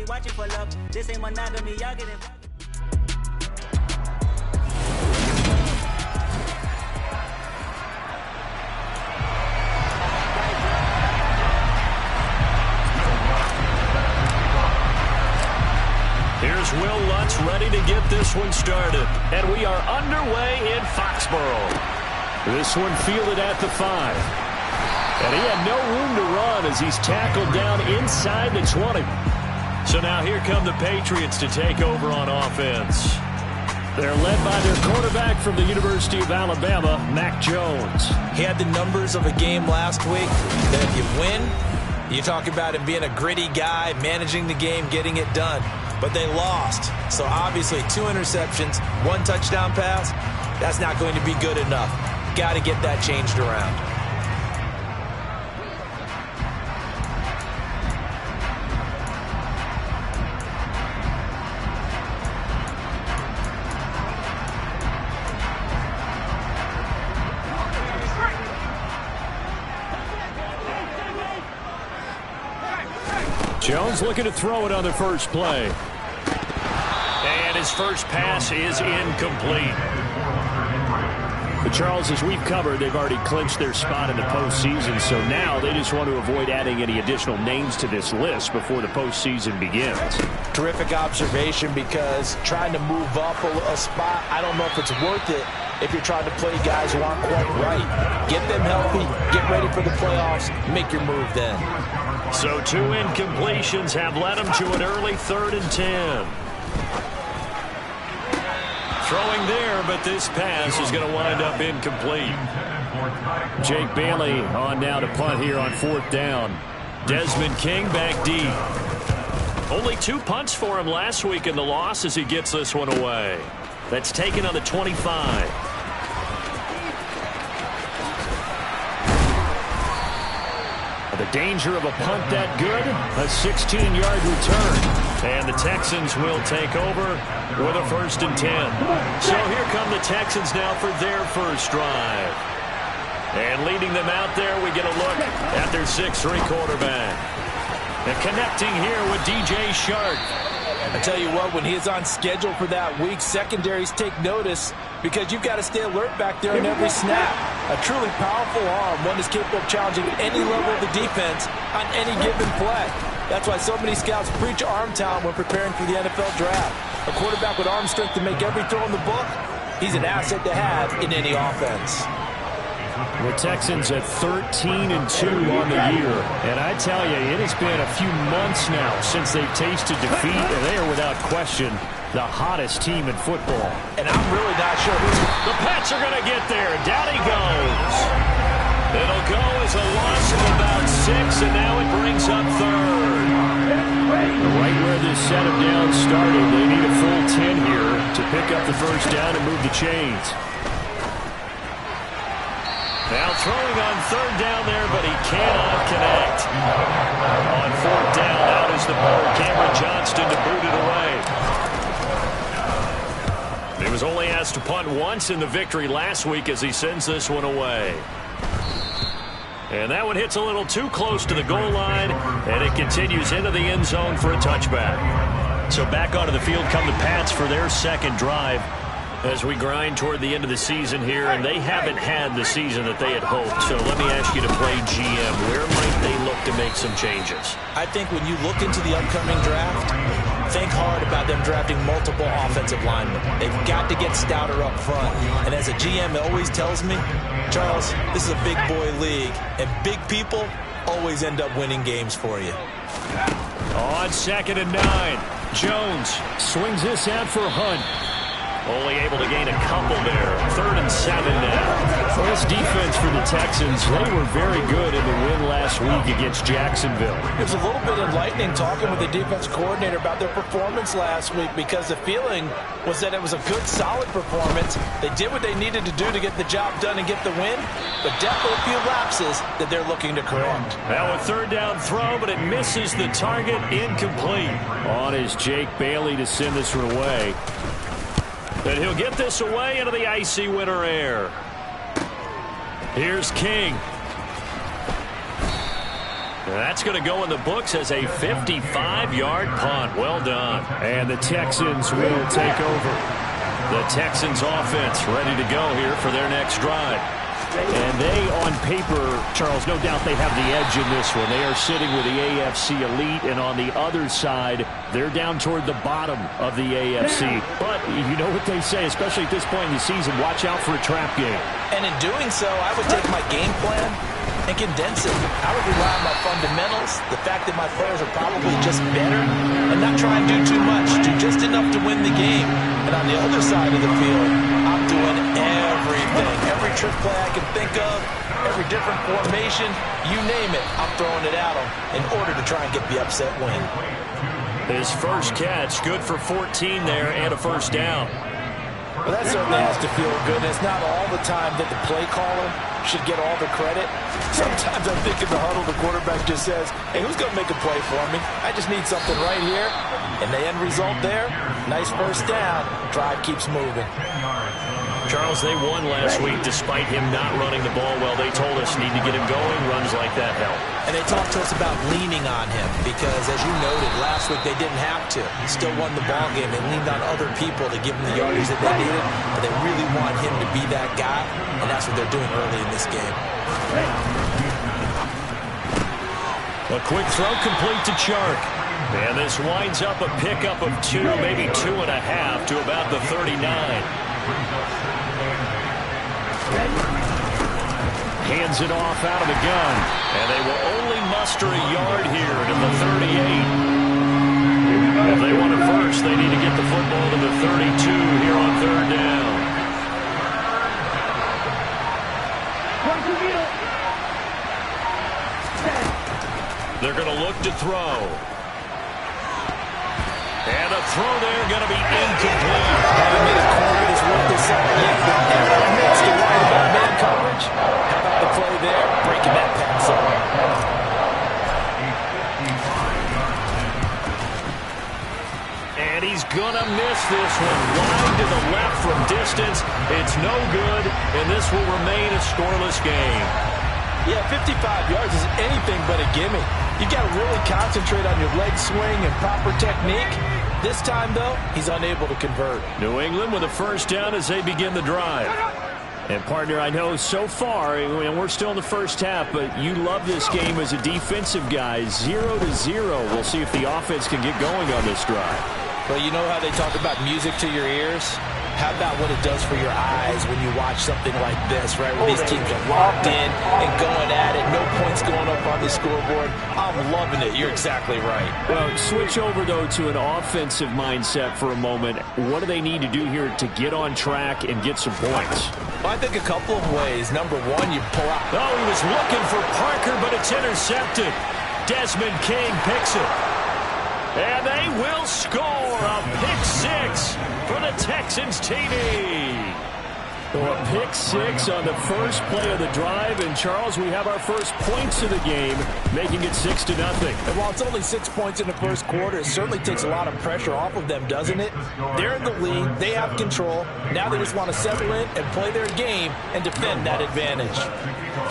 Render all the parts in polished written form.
we watching for love. This ain't monogamy, y'all get involved. Here's Will Lutz ready to get this one started. And we are underway in Foxborough. This one fielded at the 5. And he had no room to run as he's tackled down inside the 20. So now here come the Patriots to take over on offense. They're led by their quarterback from the University of Alabama, Mac Jones. He had the numbers of a game last week that if you win, you talk about him being a gritty guy, managing the game, getting it done. But they lost. So obviously 2 interceptions, 1 touchdown pass, that's not going to be good enough. Got to get that changed around. Jones looking to throw it on the first play. And his first pass is incomplete. But Charles, as we've covered, they've already clinched their spot in the postseason, so now they just want to avoid adding any additional names to this list before the postseason begins. Terrific observation, because trying to move up a spot, I don't know if it's worth it if you're trying to play guys who aren't quite right. Get them healthy, get ready for the playoffs, make your move then. So 2 incompletions have led them to an early 3rd and 10. Throwing there, but this pass is going to wind up incomplete. Jake Bailey on now to punt here on 4th down. Desmond King back deep. Only 2 punts for him last week in the loss as he gets this one away. That's taken on the 25. The danger of a punt that good, a 16-yard return. And the Texans will take over with a 1st and 10. So here come the Texans now for their first drive. And leading them out there, we get a look at their 6'3" quarterback. And connecting here with DJ Shark. I tell you what, when he is on schedule for that week, secondaries take notice because you've got to stay alert back there in every snap. A truly powerful arm, one is capable of challenging any level of the defense on any given play. That's why so many scouts preach arm talent when preparing for the NFL draft. A quarterback with arm strength to make every throw in the book, he's an asset to have in any offense. The Texans at 13-2 on the year. And I tell you, it has been a few months now since they've tasted defeat, and they are without question the hottest team in football. And I'm really not sure who's... The Pats are going to get there. Down he goes. It'll go as a loss of about 6, and now it brings up 3rd. Right where this set of downs started, they need a full 10 here to pick up the first down and move the chains. Now throwing on 3rd down there, but he cannot connect. On 4th down, out is the ball. Cameron Johnston to boot it away. He was only asked to punt once in the victory last week as he sends this one away. And that one hits a little too close to the goal line, and it continues into the end zone for a touchback. So back onto the field come the Pats for their 2nd drive as we grind toward the end of the season here, and they haven't had the season that they had hoped. So let me ask you to play GM. Where might they look to make some changes? I think when you look into the upcoming draft, think hard about them drafting multiple offensive linemen. They've got to get stouter up front. And as a GM, it always tells me, Charles, this is a big boy league, and big people always end up winning games for you. On 2nd and 9, Jones swings this out for Hunt. Only able to gain a couple there. 3rd and 7 now. Well, this defense for the Texans, they were very good in the win last week against Jacksonville. It was a little bit enlightening talking with the defense coordinator about their performance last week, because the feeling was that it was a good, solid performance. They did what they needed to do to get the job done and get the win, but definitely a few lapses that they're looking to correct. Now a 3rd down throw, but it misses the target. Incomplete. On is Jake Bailey to send this one away. And he'll get this away into the icy winter air. Here's King. That's going to go in the books as a 55-yard punt. Well done. And the Texans will take over. The Texans offense ready to go here for their next drive. And they, on paper, Charles, no doubt they have the edge in this one. They are sitting with the AFC elite, and on the other side, they're down toward the bottom of the AFC. But you know what they say, especially at this point in the season, watch out for a trap game. And in doing so, I would take my game plan and condense it. I would rely on my fundamentals, the fact that my players are probably just better, and not try and do too much, do just enough to win the game. And on the other side of the field, I'm doing everything. Every trick play I can think of, every different formation, you name it, I'm throwing it at them in order to try and get the upset win. His first catch, good for 14 there and a first down. Well, that certainly has to feel good. And it's not all the time that the play caller should get all the credit. Sometimes I think in the huddle, the quarterback just says, hey, who's going to make a play for me? I just need something right here. And the end result there, nice first down. Drive keeps moving. Charles, they won last week despite him not running the ball well. They told us need to get him going. Runs like that help. And they talked to us about leaning on him because, as you noted, last week they didn't have to. He still won the ball game. They leaned on other people to give him the yardage that they needed, but they really want him to be that guy, and that's what they're doing early in this game. A quick throw complete to Chark. And this winds up a pickup of 2, maybe 2.5 to about the 39. Hands it off out of the gun. And they will only muster a yard here to the 38. If they want it first, they need to get the football to the 32 here on third down. They're going to look to throw. And a throw there going to be incomplete. Having made a corner is worth this up. Everyone makes the right about man coverage. How about the play there? Breaking that pass up. And he's going to miss this one. Wide to the left from distance. It's no good, and this will remain a scoreless game. Yeah, 55 yards is anything but a gimme. You've got to really concentrate on your leg swing and proper technique. This time, though, he's unable to convert. New England with a first down as they begin the drive. And, partner, I know so far, and we're still in the first half, but you love this game as a defensive guy. 0-0. We'll see if the offense can get going on this drive. Well, you know how they talk about music to your ears? How about what it does for your eyes when you watch something like this, right? Where these teams are locked in and going at it. No points going up on the scoreboard. I'm loving it. You're exactly right. Well, switch over, though, to an offensive mindset for a moment. What do they need to do here to get on track and get some points? Well, I think a couple of ways. Number one, you pull out. Oh, he was looking for Parker, but it's intercepted. Desmond King picks it. And they will score a pick-6 for the Texans TV. So a pick-6 on the first play of the drive. And, Charles, we have our first points of the game, making it 6-0. And while it's only 6 points in the first quarter, it certainly takes a lot of pressure off of them, doesn't it? They're in the lead. They have control. Now they just want to settle in and play their game and defend that advantage.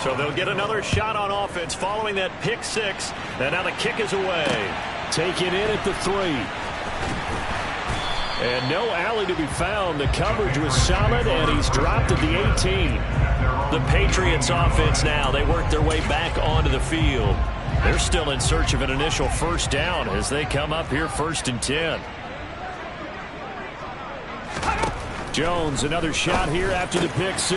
So they'll get another shot on offense following that pick-6. And now the kick is away. Taken in at the 3. And no alley to be found. The coverage was solid, and he's dropped at the 18. The Patriots offense now. They work their way back onto the field. They're still in search of an initial first down as they come up here 1st and 10. Jones, another shot here after the pick-6.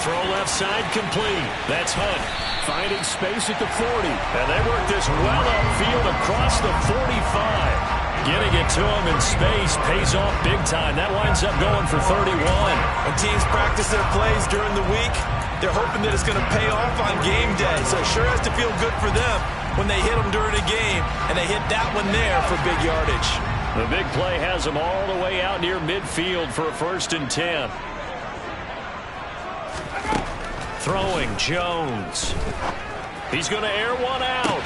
Throw left side complete. That's Hunt finding space at the 40. And they work this well upfield across the 45. Getting it to him in space pays off big time. That winds up going for 31. When teams practice their plays during the week, they're hoping that it's going to pay off on game day. So it sure has to feel good for them when they hit them during a game, and they hit that one there for big yardage. The big play has them all the way out near midfield for a 1st and 10. Throwing Jones. He's going to air one out.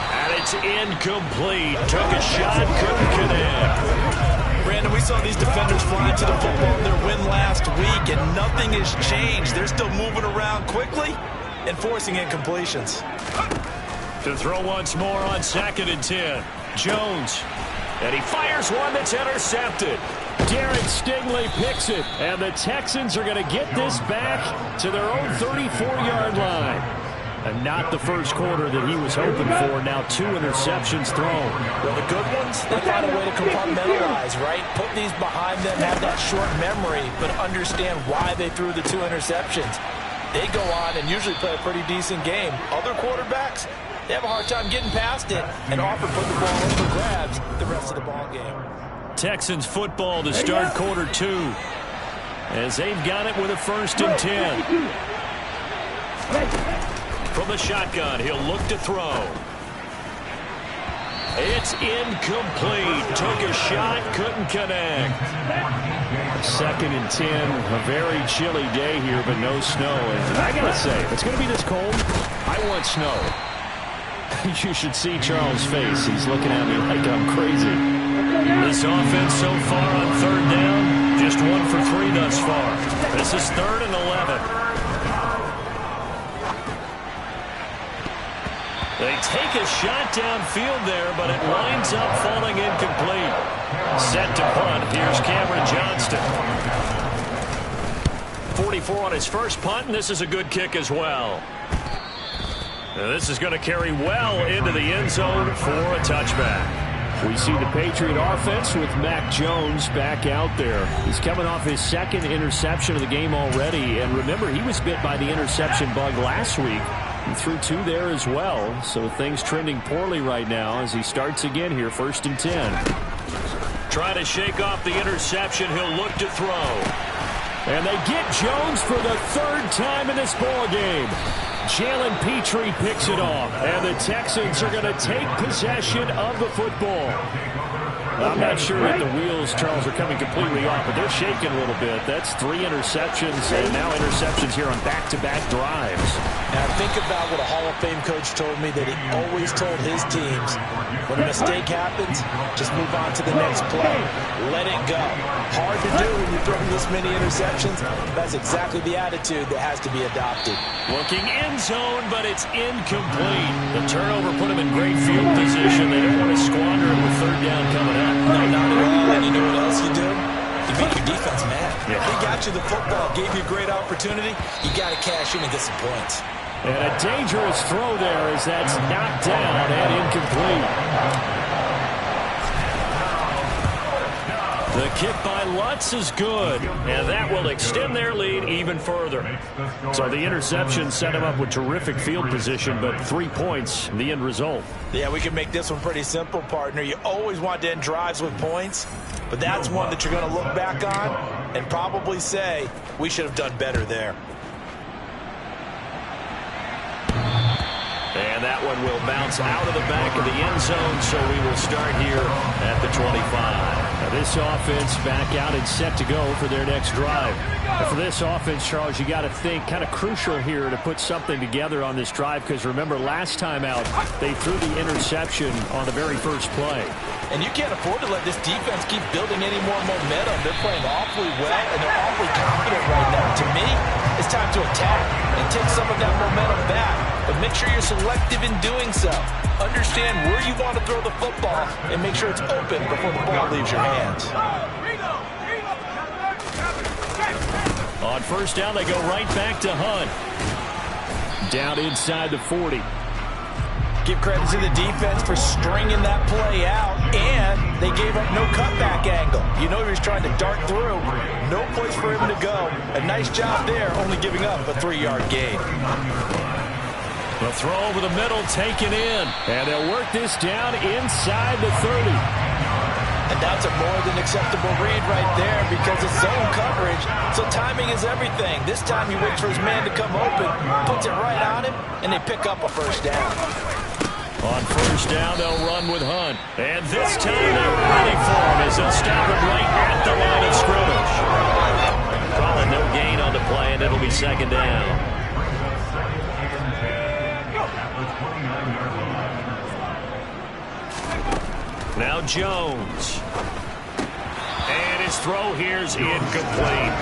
And it's incomplete. Took a shot, couldn't connect. Brandon, we saw these defenders fly to the football in their win last week, and nothing has changed. They're still moving around quickly and forcing incompletions. To throw once more on 2nd and 10. Jones. And he fires one that's intercepted. Derek Stingley picks it. And the Texans are going to get this back to their own 34-yard line. And not the first quarter that he was hoping for. Now 2 interceptions thrown. Well, the good ones, they find a way to compartmentalize, right? Put these behind them, have that short memory, but understand why they threw the 2 interceptions. They go on and usually play a pretty decent game. Other quarterbacks, they have a hard time getting past it and often put the ball up for grabs the rest of the ball game. Texans football to start quarter 2. As they've got it with a 1st and 10. From the shotgun, he'll look to throw. It's incomplete. Took a shot, couldn't connect. 2nd and 10. A very chilly day here, but no snow. And I gotta say, if it's gonna be this cold, I want snow. You should see Charles' face. He's looking at me like I'm crazy. This offense so far on 3rd down, just 1 for 3 thus far. This is 3rd and 11. They take a shot downfield there, but it winds up falling incomplete. Set to punt. Here's Cameron Johnston. 44 on his first punt, and this is a good kick as well. Now this is going to carry well into the end zone for a touchback. We see the Patriot offense with Mac Jones back out there. He's coming off his 2nd interception of the game already. And remember, he was bit by the interception bug last week. He threw 2 there as well. So things trending poorly right now as he starts again here, 1st and 10. Trying to shake off the interception. He'll look to throw. And they get Jones for the 3rd time in this ball game. Jalen Petrie picks it off, and the Texans are going to take possession of the football. I'm not sure that the wheels, Charles, are coming completely off, but they're shaking a little bit. That's 3 interceptions, and now interceptions here on back-to-back drives. And I think about what a Hall of Fame coach told me that he always told his teams, when a mistake happens, just move on to the next play. Let it go. Hard to do when you throw this many interceptions. That's exactly the attitude that has to be adopted. Looking end zone, but it's incomplete. The turnover put him in great field position. They didn't want to squander it with 3rd down coming up. No, not at all. And you know what else you do? You make your defense mad. Yeah. They got you the football, gave you a great opportunity. You got to cash in and get some points. And a dangerous throw there as that's knocked down and incomplete. The kick by Lutz is good, and that will extend their lead even further. So the interception set him up with terrific field position, but 3 points, the end result. Yeah, we can make this one pretty simple, partner. You always want to end drives with points, but that's one that you're going to look back on and probably say, we should have done better there. And that one will bounce out of the back of the end zone, so we will start here at the 25. Now this offense back out and set to go for their next drive. And for this offense, Charles, you got to think kind of crucial here to put something together on this drive, because remember last time out they threw the interception on the very first play. And you can't afford to let this defense keep building any more momentum. They're playing awfully well, and they're awfully confident right now. To me, it's time to attack and take some of that momentum back. But make sure you're selective in doing so. Understand where you want to throw the football and make sure it's open before the ball leaves your hands. On 1st down, they go right back to Hunt. Down inside the 40. Give credit to the defense for stringing that play out, and they gave up no cutback angle. You know he was trying to dart through. No place for him to go. A nice job there, only giving up a 3-yard gain. The throw over the middle taken in, and they'll work this down inside the 30. And that's a more than acceptable read right there because it's zone coverage, so timing is everything. This time he waits for his man to come open, puts it right on him, and they pick up a 1st down. On 1st down, they'll run with Hunt. And this time they're ready for him as they'll stop him right at the line of scrimmage. Calling no gain on the play, and it'll be 2nd down. Now Jones. And his throw here's incomplete.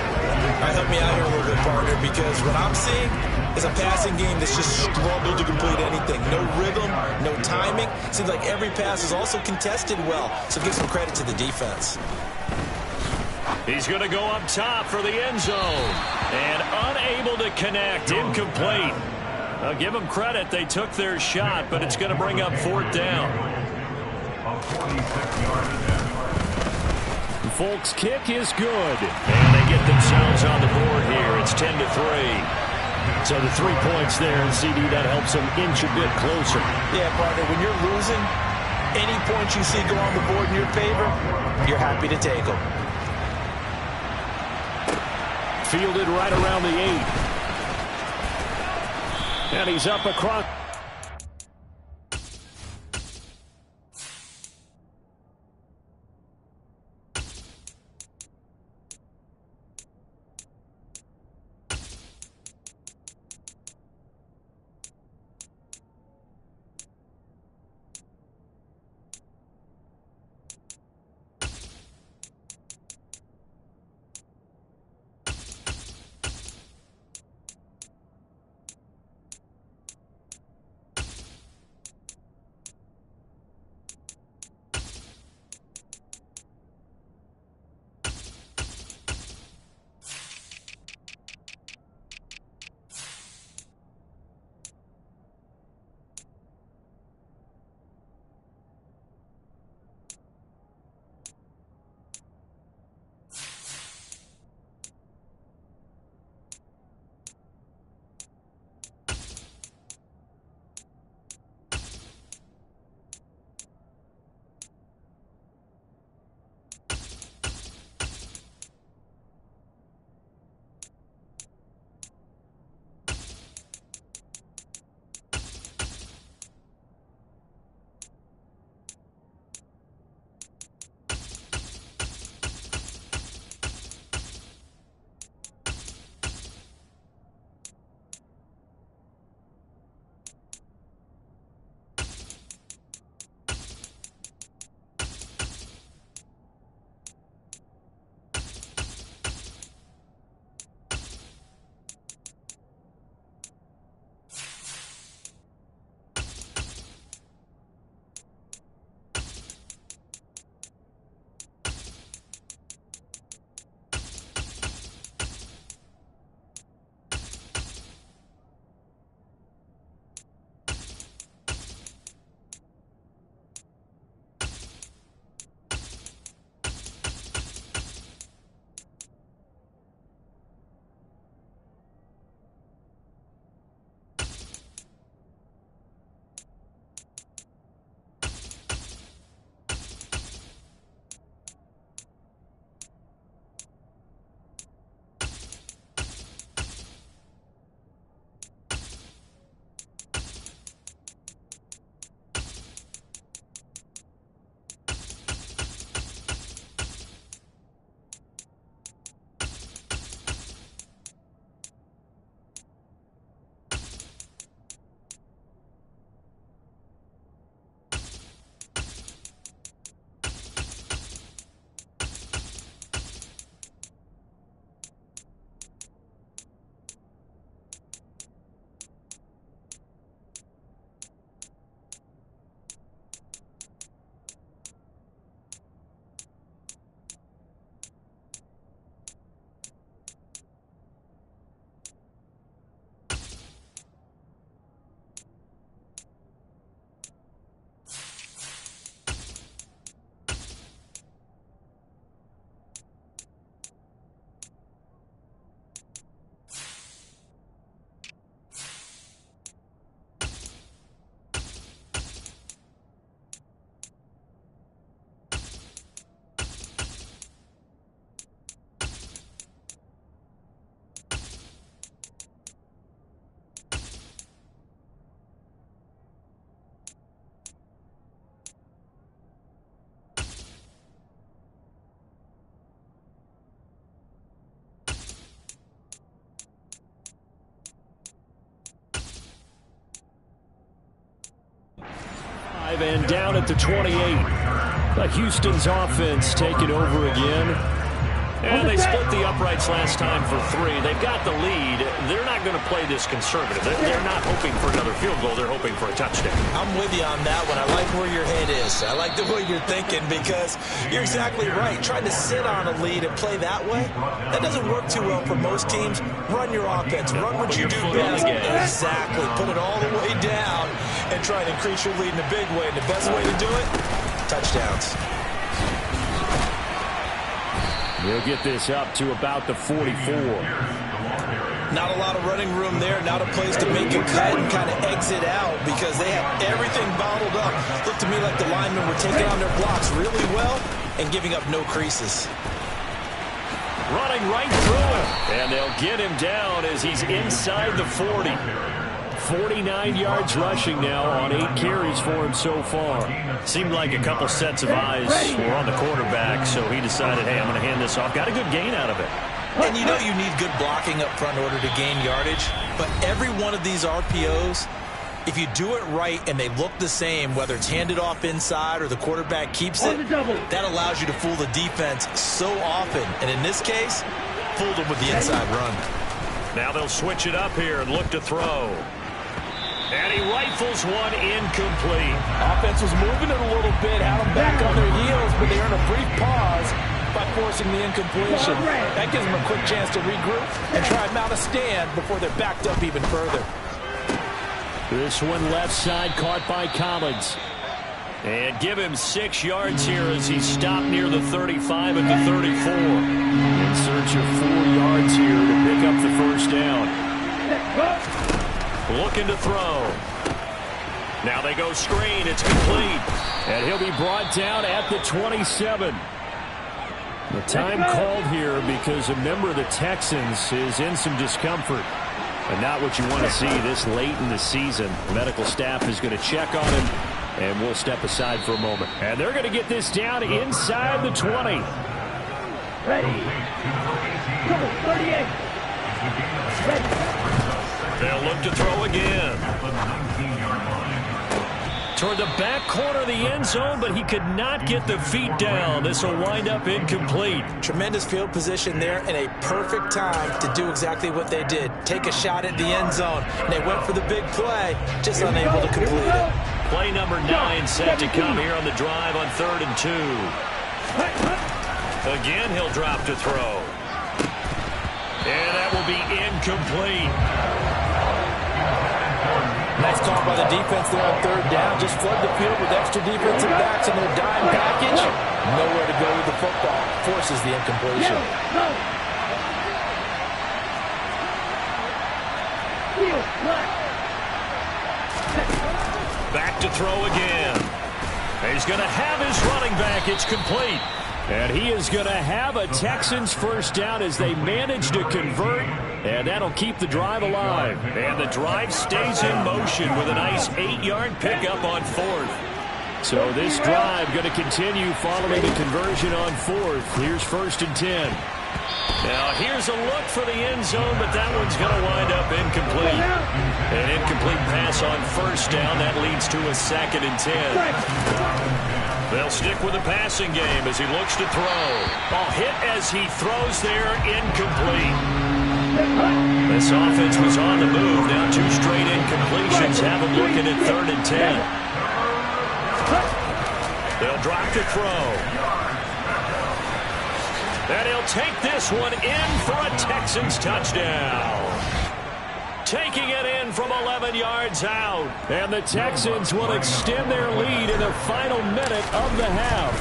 Help me out here a little bit, partner, because what I'm seeing, is a passing game that's just struggled to complete anything. No rhythm, no timing. Seems like every pass is also contested well, so give some credit to the defense. He's going to go up top for the end zone. And unable to connect. Incomplete. I'll give them credit. They took their shot, but it's going to bring up 4th down. Folks' kick is good. And they get themselves on the board here. It's 10-3. So the 3 points there, and CD, that helps them inch a bit closer. Yeah, partner, when you're losing, any points you see go on the board in your favor, you're happy to take them. Fielded right around the 8. And he's up across. And down at the 28. But Houston's offense taking over again. And they split the uprights last time for 3. They've got the lead. They're not going to play this conservative. They're not hoping for another field goal. They're hoping for a touchdown. I'm with you on that one. I like where your head is. I like the way you're thinking because you're exactly right. Trying to sit on a lead and play that way, that doesn't work too well for most teams. Run your offense. Run what you do best. Exactly. Put it all the way down and try and increase your lead in a big way. And the best way to do it, touchdowns. He'll get this up to about the 44. Not a lot of running room there. Not a place to make a cut and kind of exit out because they have everything bottled up. Looked to me like the linemen were taking on their blocks really well and giving up no creases. Running right through him. And they'll get him down as he's inside the 40. 49 yards rushing now on 8 carries for him so far. Seemed like a couple sets of eyes were on the quarterback, so he decided, hey, I'm going to hand this off. Got a good gain out of it. And you know you need good blocking up front in order to gain yardage, but every one of these RPOs, if you do it right and they look the same, whether it's handed off inside or the quarterback keeps it, that allows you to fool the defense so often. And in this case, fooled them with the inside run. Now they'll switch it up here and look to throw. And he rifles one incomplete. Offense was moving it a little bit, had them back on their heels, but they earned a brief pause by forcing the incompletion. That gives them a quick chance to regroup and try and mount a stand before they're backed up even further. This one left side caught by Collins. And give him 6 yards here as he's stopped near the 35 at the 34. In search of 4 yards here to pick up the first down. Looking to throw. Now they go screen. It's complete. And he'll be brought down at the 27. The time called here because a member of the Texans is in some discomfort. And not what you want to see this late in the season. The medical staff is going to check on him, and we'll step aside for a moment. And they're going to get this down inside the 20. Ready. Go, 38. Ready. They'll look to throw again. Toward the back corner of the end zone, but he could not get the feet down. This will wind up incomplete. Tremendous field position there and a perfect time to do exactly what they did. Take a shot at the end zone. And they went for the big play, just unable to complete it. Play number 9 set to come here on the drive on 3rd and 2. Again, he'll drop to throw. And that will be incomplete. Nice call by the defense there on 3rd down. Just flood the field with extra defensive backs in their dime package. Nowhere to go with the football. Forces the incompletion. Back to throw again. He's going to have his running back. It's complete. And he is going to have a Texans first down as they manage to convert. And that'll keep the drive alive. And the drive stays in motion with a nice 8-yard pickup on 4th. So this drive going to continue following the conversion on 4th. Here's 1st and 10. Now here's a look for the end zone, but that one's going to wind up incomplete. An incomplete pass on 1st down. That leads to a 2nd and 10. They'll stick with the passing game as he looks to throw. Ball hit as he throws there, incomplete. This offense was on the move. Now 2 straight incompletions have him looking at 3rd and 10. They'll drop to throw. And he'll take this one in for a Texans touchdown. Taking it in from 11 yards out. And the Texans will extend their lead in the final minute of the half.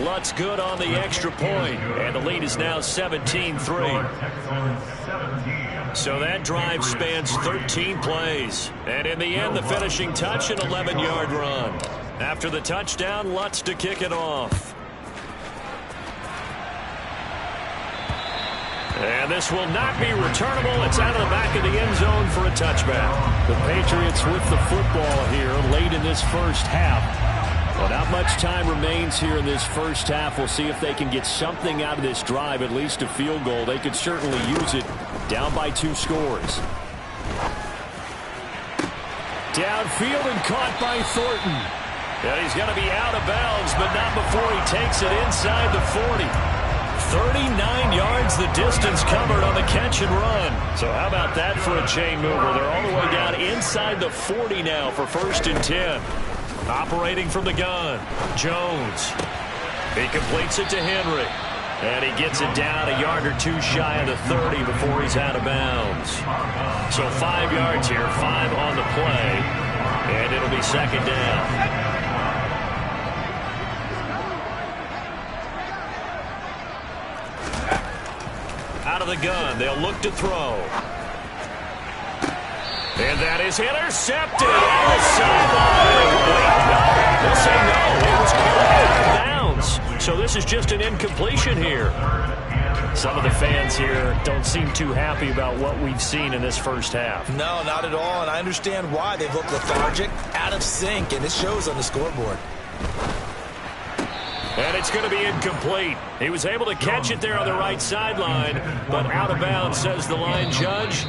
Lutz good on the extra point. And the lead is now 17-3. So that drive spans 13 plays. And in the end, the finishing touch, an 11-yard run. After the touchdown, Lutz to kick it off. And this will not be returnable. It's out of the back of the end zone for a touchback. The Patriots with the football here late in this first half. Well, not much time remains here in this first half. We'll see if they can get something out of this drive, at least a field goal. They could certainly use it down by 2 scores. Downfield and caught by Thornton. And he's going to be out of bounds, but not before he takes it inside the 40. 39 yards the distance covered on the catch and run. So how about that for a chain mover? They're all the way down inside the 40 now for 1st and 10. Operating from the gun, Jones. He completes it to Henry. And he gets it down a yard or two shy of the 30 before he's out of bounds. So 5 yards here, 5 on the play. And it'll be 2nd down. Out of the gun, they'll look to throw. And that is intercepted on the sideline. They'll say no. It was caught out of bounds. So this is just an incompletion here. Some of the fans here don't seem too happy about what we've seen in this first half. No, not at all, and I understand why. They've looked lethargic, out of sync, and it shows on the scoreboard. And it's going to be incomplete. He was able to catch it there on the right sideline, but out of bounds, says the line judge.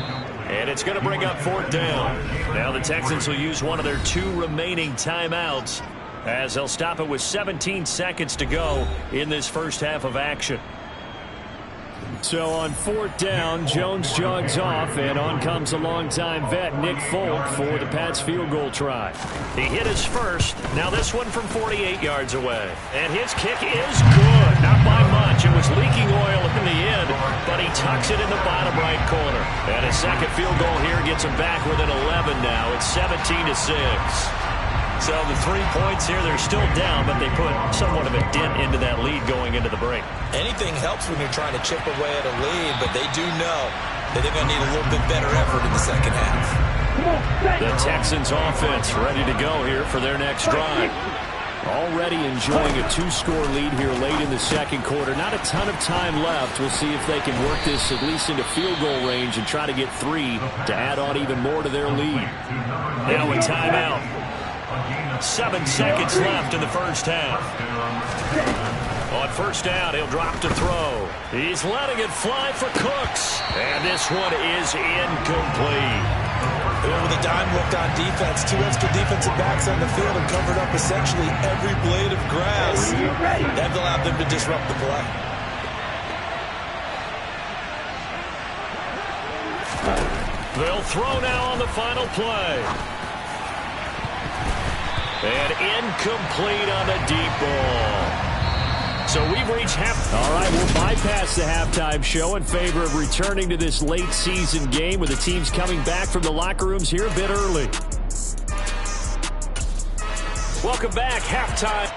And it's going to bring up 4th down. Now the Texans will use one of their 2 remaining timeouts as they'll stop it with 17 seconds to go in this first half of action. So on 4th down, Jones jogs off, and on comes a longtime vet, Nick Folk, for the Pats field goal try. He hit his first. Now this one from 48 yards away. And his kick is good. Not by much. It was leaking oil in the end, but he tucks it in the bottom right corner. And his second field goal here gets him back within 11 now. It's 17-6. So the 3 points here, they're still down, but they put somewhat of a dent into that lead going into the break. Anything helps when you're trying to chip away at a lead, but they do know that they're going to need a little bit better effort in the second half. The Texans offense ready to go here for their next drive. Already enjoying a 2-score lead here late in the second quarter. Not a ton of time left. We'll see if they can work this at least into field goal range and try to get 3 to add on even more to their lead. Now a timeout. 7 seconds left in the first half. On 1st down, he'll drop to throw. He's letting it fly for Cooks. And this one is incomplete. With a dime looked on defense, 2 extra defensive backs on the field and covered up essentially every blade of grass. That allowed them to disrupt the play. They'll throw now on the final play. And incomplete on the deep ball. So we've reached half. All right, we'll bypass the halftime show in favor of returning to this late season game with the teams coming back from the locker rooms here a bit early. Welcome back, halftime.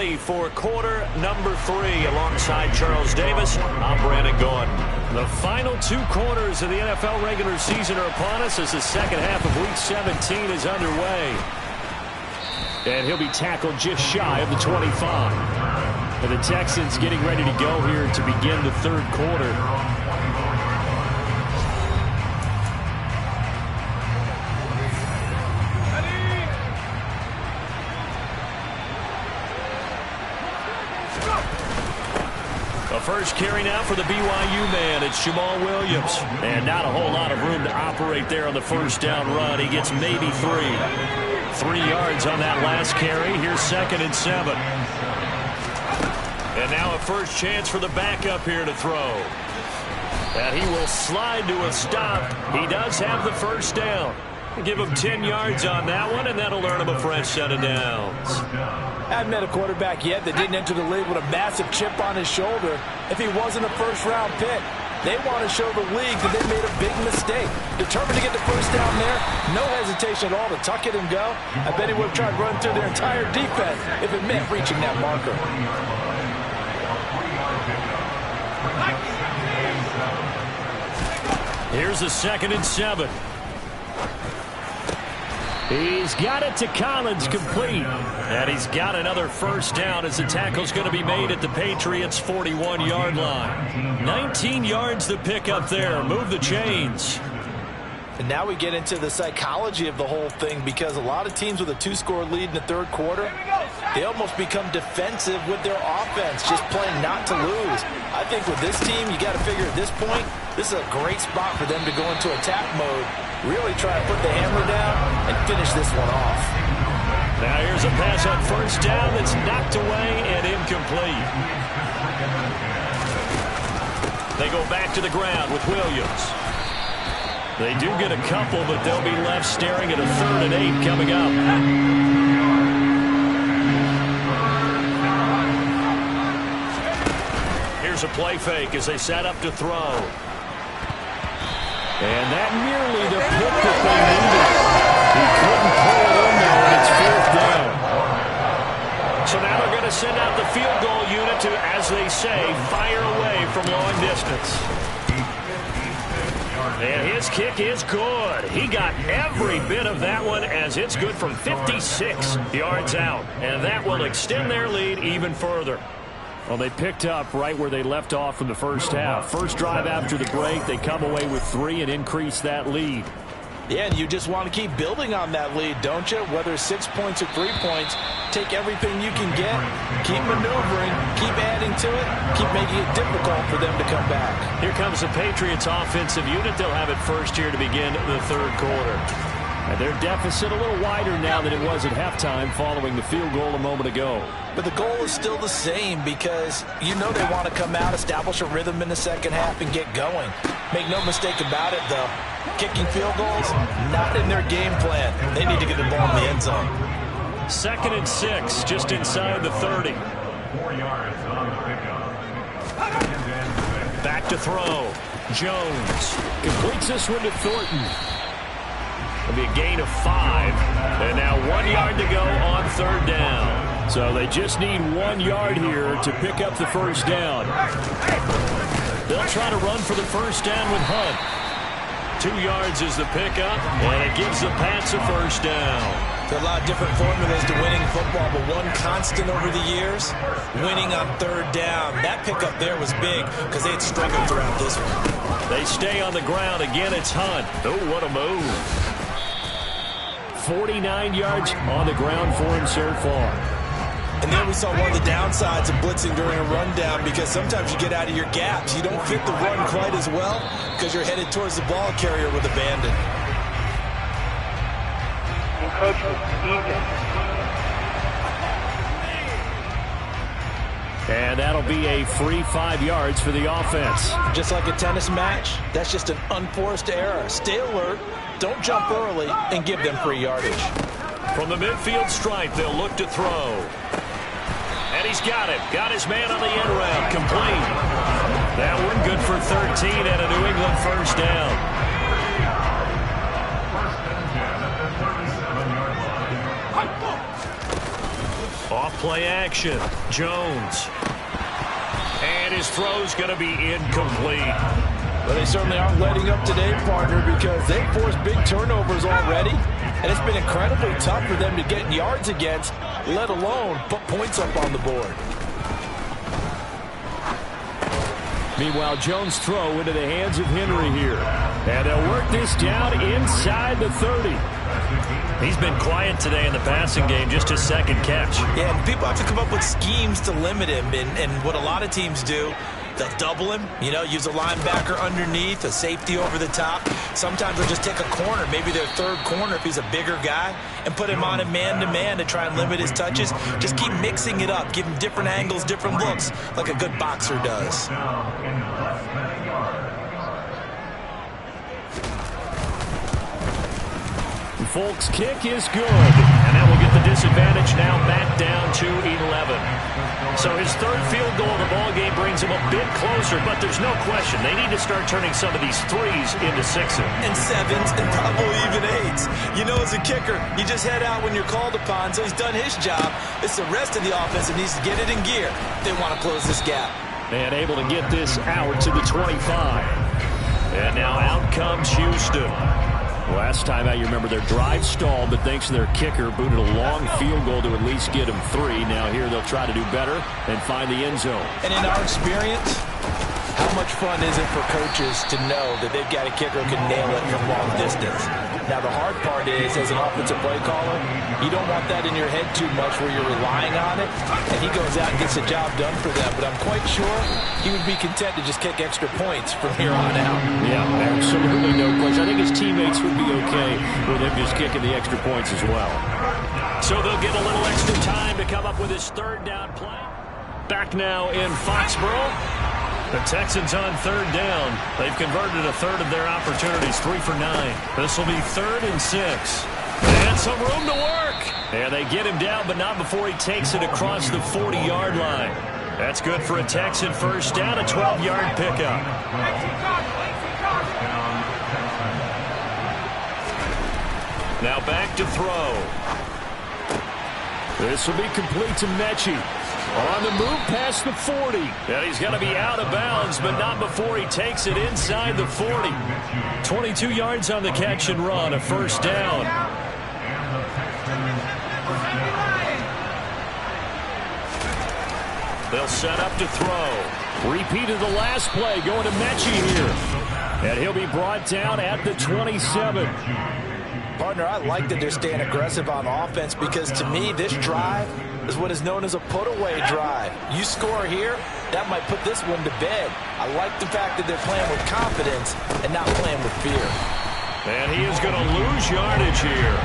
ready for quarter number 3. Alongside Charles Davis, I'm Brandon Gordon. The final 2 quarters of the NFL regular season are upon us as the second half of Week 17 is underway. And he'll be tackled just shy of the 25. And the Texans getting ready to go here to begin the third quarter. First carry now for the BYU man. It's Jamal Williams. And not a whole lot of room to operate there on the first down run. He gets maybe 3. 3 yards on that last carry. Here's 2nd and 7. And now a first chance for the backup here to throw. And he will slide to a stop. He does have the first down. Give him 10 yards on that one, and that'll earn him a fresh set of downs. I haven't met a quarterback yet that didn't enter the league with a massive chip on his shoulder if he wasn't a first-round pick. They want to show the league that they made a big mistake. Determined to get the first down there, no hesitation at all to tuck it and go. I bet he would have tried running through their entire defense if it meant reaching that marker. Here's a 2nd and 7. He's got it to Collins, complete. And he's got another first down as the tackle's going to be made at the Patriots' 41-yard line. 19 yards to pick up there. Move the chains. And now we get into the psychology of the whole thing, because a lot of teams with a 2-score lead in the third quarter, they almost become defensive with their offense, just playing not to lose. I think with this team, you got to figure at this point, this is a great spot for them to go into attack mode, really try to put the hammer down and finish this one off. Now here's a pass on first down that's knocked away and incomplete. They go back to the ground with Williams. They do get a couple, but they'll be left staring at a 3rd and 8 coming up. Here's a play fake as they set up to throw. And that nearly the pick that they needed. He couldn't pull it in there, and it's 4th down. So now they're going to send out the field goal unit to, as they say, fire away from long distance. And his kick is good. He got every bit of that one, as it's good from 56 yards out. And that will extend their lead even further. Well, they picked up right where they left off in the first half. First drive after the break, they come away with 3 and increase that lead. Yeah, and you just want to keep building on that lead, don't you? Whether it's 6 points or 3 points, take everything you can get, keep maneuvering, keep adding to it, keep making it difficult for them to come back. Here comes the Patriots offensive unit. They'll have it first here to begin the third quarter. And their deficit a little wider now than it was at halftime following the field goal a moment ago. But the goal is still the same, because you know they want to come out, establish a rhythm in the second half, and get going. Make no mistake about it, though. Kicking field goals, not in their game plan. They need to get the ball in the end zone. 2nd and 6, just inside the 30. 4 yards on the pickup. Back to throw. Jones completes this one to Thornton. It'll be a gain of 5. And now 1 yard to go on 3rd down. So they just need 1 yard here to pick up the first down. They'll try to run for the first down with Hunt. 2 yards is the pickup, and it gives the Pats a first down. There are a lot of different formulas to winning football, but one constant over the years, winning on 3rd down. That pickup there was big because they had struggled throughout this one. They stay on the ground. Again, it's Hunt. Oh, what a move. 49 yards on the ground for him so far. And then we saw one of the downsides of blitzing during a rundown, because sometimes you get out of your gaps. You don't fit the run quite as well because you're headed towards the ball carrier with abandon. And that'll be a free 5 yards for the offense. Just like a tennis match, that's just an unforced error. Stay alert, don't jump early, and give them free yardage. From the midfield stripe, they'll look to throw. And he's got it. Got his man on the end route. Complete. That one good for 13 and a New England first down. Play action. Jones. And his throw's going to be incomplete. Well, they certainly aren't letting up today, partner, because they forced big turnovers already. And it's been incredibly tough for them to get yards against, let alone put points up on the board. Meanwhile, Jones' throw into the hands of Henry here. And they'll work this down inside the 30. He's been quiet today in the passing game, just his second catch. Yeah, and people have to come up with schemes to limit him. And what a lot of teams do, they'll double him, use a linebacker underneath, a safety over the top. Sometimes they'll just take a corner, maybe their third corner if he's a bigger guy, and put him on a man-to-man to try and limit his touches. Just keep mixing it up, give him different angles, different looks, like a good boxer does. Folk's kick is good, and that will get the disadvantage now back down to 11. So his third field goal of the ball game brings him a bit closer, but there's no question they need to start turning some of these threes into sixes. And sevens, and probably even eights. As a kicker, you just head out when you're called upon, so he's done his job. It's the rest of the offense that needs to get it in gear if they want to close this gap. And able to get this out to the 25. And now out comes Houston. Last time out, you remember their drive stalled, but thanks to their kicker, booted a long field goal to at least get them 3. Now here they'll try to do better and find the end zone. And in our experience, how much fun is it for coaches to know that they've got a kicker who can nail it from long distance? Now the hard part is, as an offensive play caller, you don't want that in your head too much where you're relying on it, and he goes out and gets the job done for them. But I'm quite sure he would be content to just kick extra points from here on out. Yeah, absolutely no question. I think his teammates would be okay with him just kicking the extra points as well. So they'll get a little extra time to come up with his third down play. Back now in Foxborough. The Texans on third down. They've converted a third of their opportunities, 3 for 9. This will be 3rd and 6. And some room to work. And they get him down, but not before he takes it across the 40-yard line. That's good for a Texan first down, a 12-yard pickup. Now back to throw. This will be complete to Mechie. On the move past the 40. And he's going to be out of bounds, but not before he takes it inside the 40. 22 yards on the catch and run, a first down. They'll set up to throw. Repeat of the last play, going to Mechie here. And he'll be brought down at the 27. Partner, I like that they're staying aggressive on offense because, to me, this drive is what is known as a put-away drive. You score here, that might put this one to bed. I like the fact that they're playing with confidence and not playing with fear. And he is going to lose yardage here.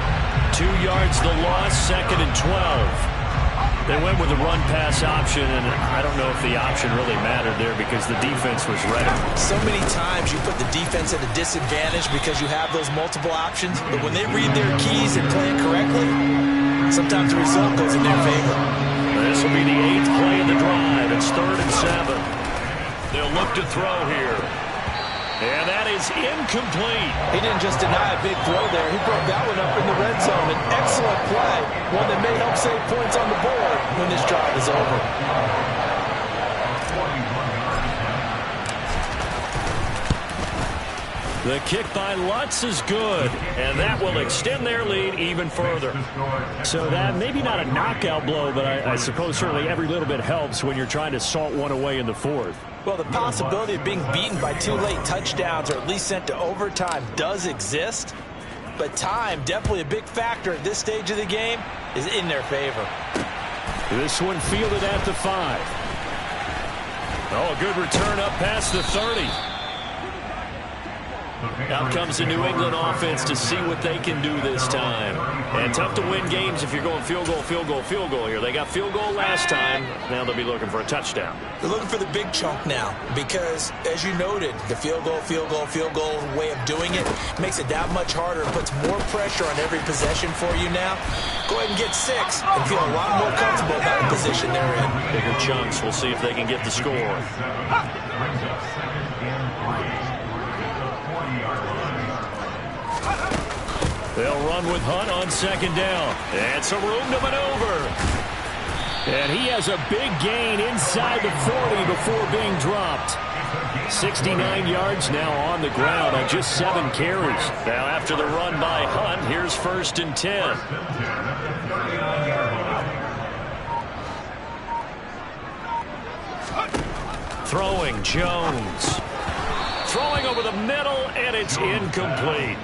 2 yards the loss, 2nd and 12. They went with the run-pass option, and I don't know if the option really mattered there because the defense was ready. So many times you put the defense at a disadvantage because you have those multiple options, but when they read their keys and play it correctly, sometimes the result goes in their favor. This will be the 8th play of the drive. It's 3rd and 7. They'll look to throw here. And that is incomplete. He didn't just deny a big throw there. He broke that one up in the red zone. An excellent play. One that may help save points on the board when this drive is over. The kick by Lutz is good, and that will extend their lead even further. So that maybe not a knockout blow, but I suppose certainly every little bit helps when you're trying to salt one away in the 4th. Well, the possibility of being beaten by 2 late touchdowns or at least sent to overtime does exist, but time, definitely a big factor at this stage of the game, is in their favor. This one fielded at the 5. Oh, a good return up past the 30. Out comes the New England offense to see what they can do this time. And tough to win games if you're going field goal, field goal, field goal here. They got field goal last time. Now they'll be looking for a touchdown. They're looking for the big chunk now because, as you noted, the field goal, field goal, field goal way of doing it makes it that much harder and puts more pressure on every possession for you now. Go ahead and get 6 and feel a lot more comfortable about the position they're in. Bigger chunks. We'll see if they can get the score. They'll run with Hunt on 2nd down. And some room to maneuver. And he has a big gain inside the 40 before being dropped. 69 yards now on the ground on just 7 carries. Now after the run by Hunt, here's 1st and 10. Throwing Jones. Throwing over the middle, and it's incomplete.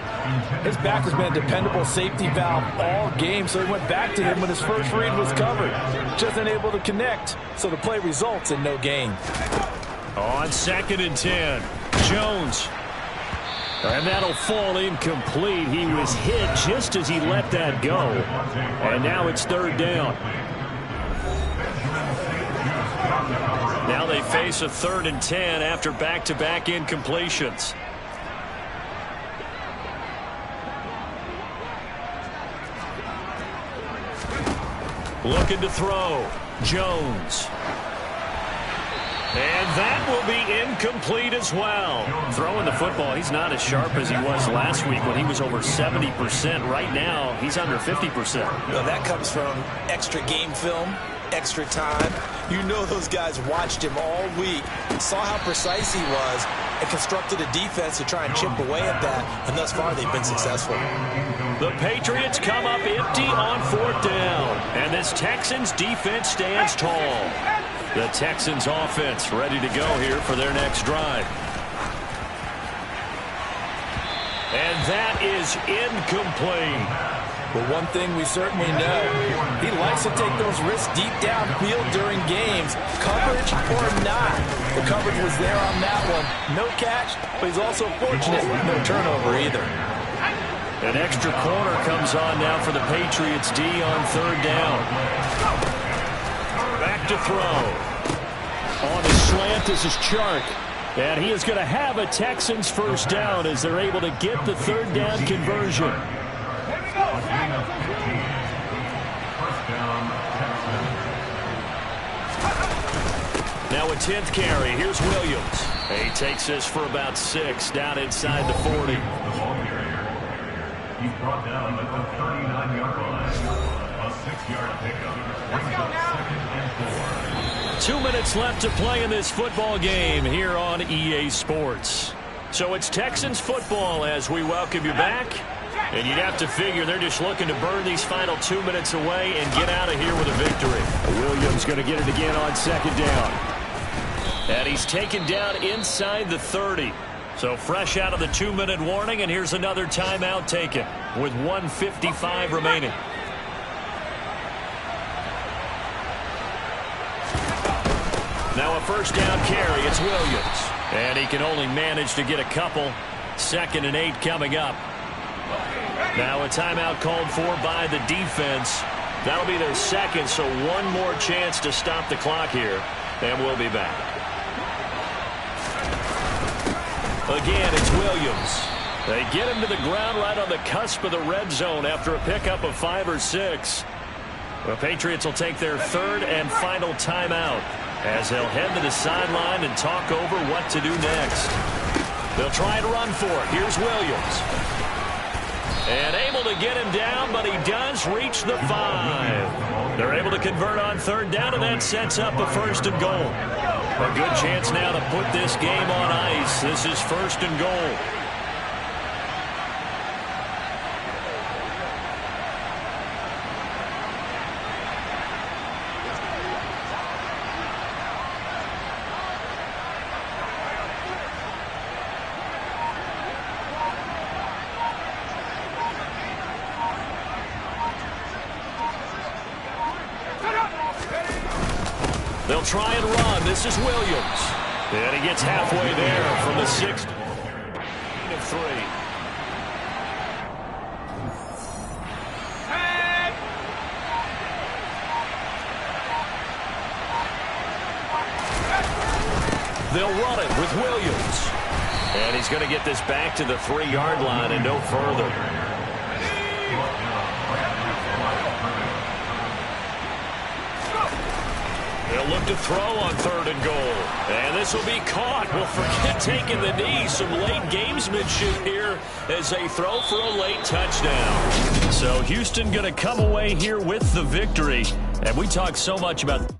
His back has been a dependable safety valve all game, so he went back to him when his first read was covered. Just unable to connect, so the play results in no gain. On 2nd and 10, Jones. And that'll fall incomplete. He was hit just as he let that go. And now it's 3rd down. Now they face a 3rd and 10 after back-to-back incompletions. Looking to throw. Jones. And that will be incomplete as well. Throwing the football, he's not as sharp as he was last week when he was over 70%. Right now, he's under 50%. Well, that comes from extra game film, extra time. You know those guys watched him all week, saw how precise he was, and constructed a defense to try and chip away at that, and thus far they've been successful. The Patriots come up empty on 4th down, and this Texans defense stands tall. The Texans offense ready to go here for their next drive. And that is incomplete. But one thing we certainly know, he likes to take those risks deep downfield during games, coverage or not. The coverage was there on that one. No catch, but he's also fortunate. No turnover either. An extra corner comes on now for the Patriots D on 3rd down. Back to throw. On the slant, this is Chark. And he is going to have a Texans 1st down as they're able to get the 3rd down conversion. Now a 10th carry. Here's Williams. He takes this for about 6 down inside the 40. He's brought down at the 39-yard line. A 6-yard pickup. 2 minutes left to play in this football game here on EA Sports. So it's Texans football as we welcome you back. And you'd have to figure they're just looking to burn these final 2 minutes away and get out of here with a victory. Williams going to get it again on 2nd down. And he's taken down inside the 30. So fresh out of the 2-minute warning, and here's another timeout taken with 1:55 remaining. Now a 1st down carry. It's Williams. And he can only manage to get a couple. 2nd and 8 coming up. Now a timeout called for by the defense. That'll be their 2nd, so one more chance to stop the clock here. And we'll be back. Again, it's Williams. They get him to the ground right on the cusp of the red zone after a pickup of 5 or 6. The Patriots will take their 3rd and final timeout as they'll head to the sideline and talk over what to do next. They'll try and run for it. Here's Williams. And able to get him down, but he does reach the 5. They're able to convert on 3rd down, and that sets up a 1st and goal. A good chance now to put this game on ice. This is 1st and goal. They'll try and run. This is Williams. And he gets halfway there from the 6th of 3. They'll run it with Williams. And he's going to get this back to the 3-yard line and no further. They'll look to throw on 3rd and goal. And this will be caught. Well, forget taking the knee. Some late gamesmanship here as they throw for a late touchdown. So Houston going to come away here with the victory. And we talk so much about